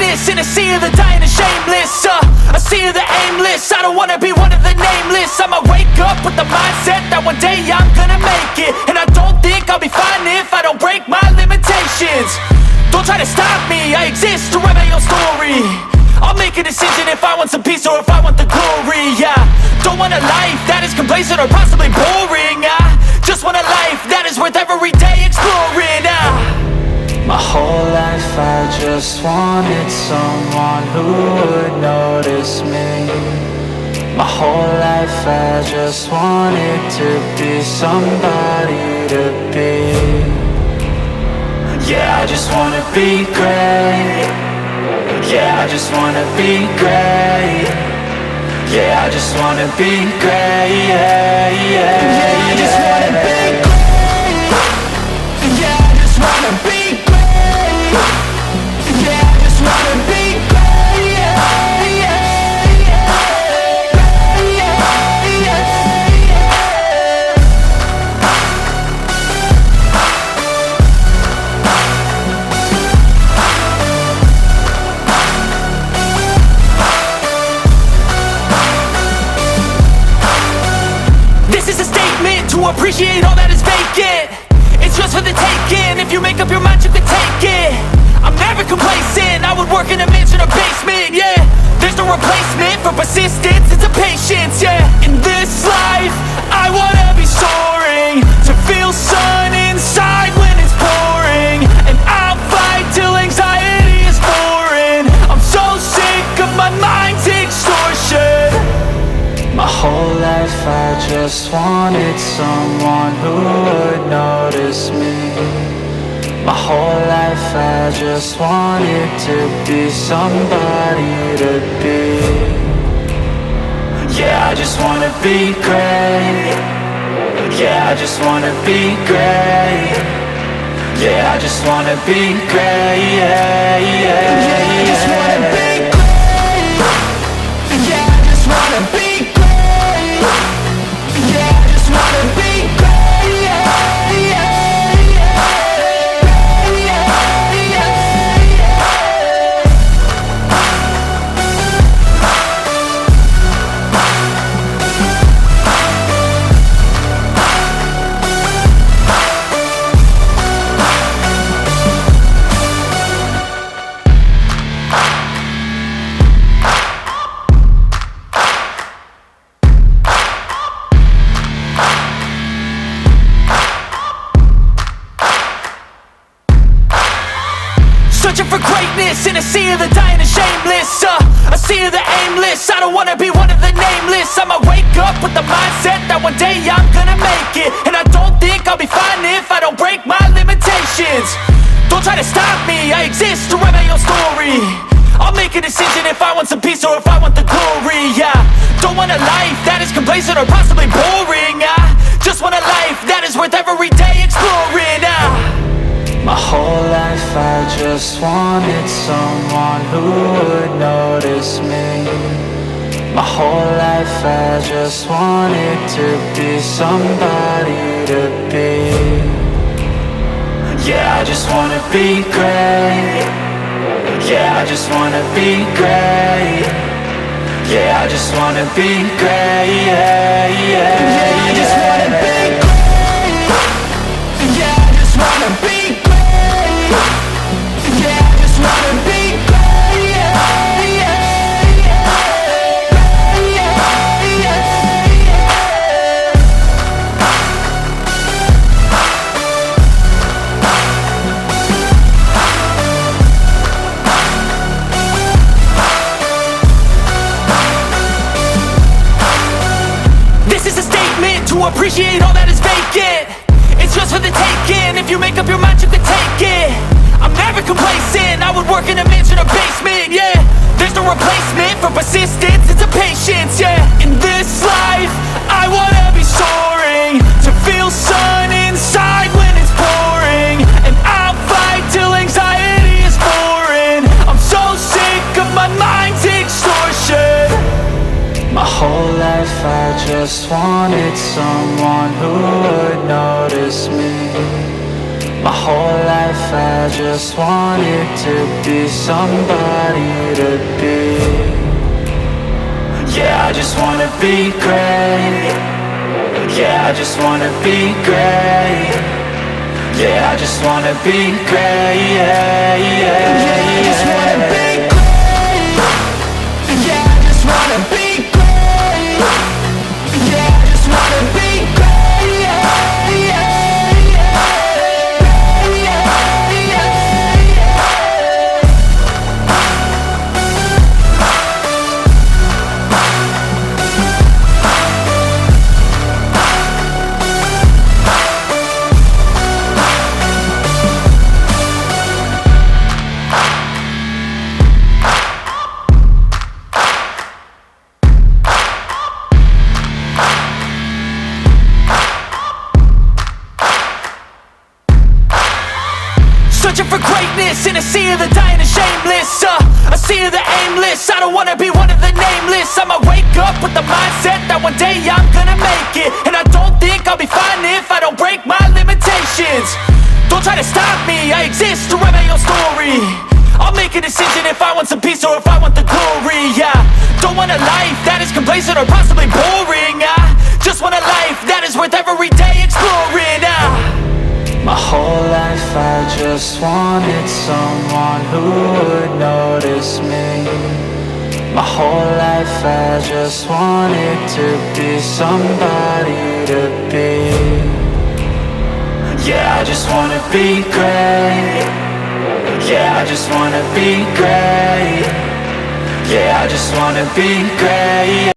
greatness in a sea of the dying and shameless, a sea of the aimless. I don't wanna be one of the nameless. I'ma wake up with the mindset that one day I'm gonna make it. And I don't think I'll be fine if I don't break my limitations. Don't try to stop me, I exist to write my own story. I'll make a decision if I want some peace or if I want the glory, yeah. Don't want a life that is complacent or possibly boring. I just want a life that is worth every day exploring. My whole life I just wanted someone who would notice me. My whole life I just wanted to be somebody to be. Yeah, I just wanna be great. Yeah, I just wanna be great. Yeah, I just wanna be great. Yeah, yeah, yeah, I just wanna be great. Yeah, I just wanna be great. Yeah, I just wanna be great. Yeah, yeah, yeah, yeah, yeah. This is a statement to appreciate all that is vacant. It's just for the taking. If you make up your mind, you can take it. I'm never complacent. I would work in a mansion or basement, yeah. There's no replacement for persistence, it's a patience, yeah. In this life, I wanna be soaring, to feel sun inside when it's pouring. And I'll fight till anxiety is foreign. I'm so sick of my mind's extortion. My whole life I just wanted someone who would notice me. My whole life I just wanted to be somebody to be. Yeah, I just wanna be great. Yeah, I just wanna be great. Yeah, I just wanna be great. Yeah, yeah, yeah, I just wanna be great. Yeah, I just wanna be great. Yeah, I just wanna be great. Yeah, yeah, yeah, searching for greatness in a sea of the dying and shameless, a sea of the aimless. I don't wanna be one of the nameless. I'ma wake up with the mindset that one day I'm gonna make it. And I don't think I'll be fine if I don't break my limitations. Don't try to stop me, I exist to write my own story. I'll make a decision if I want some peace or if I want the glory, yeah. Don't want a life that is complacent or possibly boring. I just want a life that is worth every day exploring. My whole life I just wanted someone who would notice me. My whole life I just wanted to be somebody to be. Yeah, I just wanna be great. Yeah, I just wanna be great. Yeah, I just wanna be great. Yeah, yeah, yeah, I just wanna be great. Yeah, I just wanna be great. Yeah, I just wanna be great. Yeah, yeah, yeah, yeah, yeah. This is a statement to appreciate all that is vacant. It's just for the taking. If you make up your mind, you can take it. I'm never complacent. I would work in a mansion or basement, yeah. There's no replacement for persistence, it's a patience, yeah. In this life, I wanna be soaring, to feel sun inside when it's pouring. And I'll fight till anxiety is foreign. I'm so sick of my mind's extortion. My whole life I just wanted someone who would notice me. My whole life I just wanted to be somebody to be. Yeah, I just wanna be great. Yeah, I just wanna be great. Yeah, I just wanna be great. Yeah, yeah, yeah, I just wanna be great. Yeah, I just wanna be great. Yeah, I just wanna be great. Yeah, yeah, yeah, yeah, yeah, yeah. Searching for greatness in a sea of the dying and shameless, a sea of the aimless. I don't wanna be one of the nameless. I'ma wake up with the mindset that one day I'm gonna make it. And I don't think I'll be fine if I don't break my limitations. Don't try to stop me, I exist to write my own story. I'll make a decision if I want some peace or if I want the glory. Yeah, don't want a life that is complacent or possibly boring. I just want a life that is worth every day exploring. My whole life I just wanted someone who would notice me. My whole life I just wanted to be somebody to be. Yeah, I just wanna be great. Yeah, I just wanna be great. Yeah, I just wanna be great.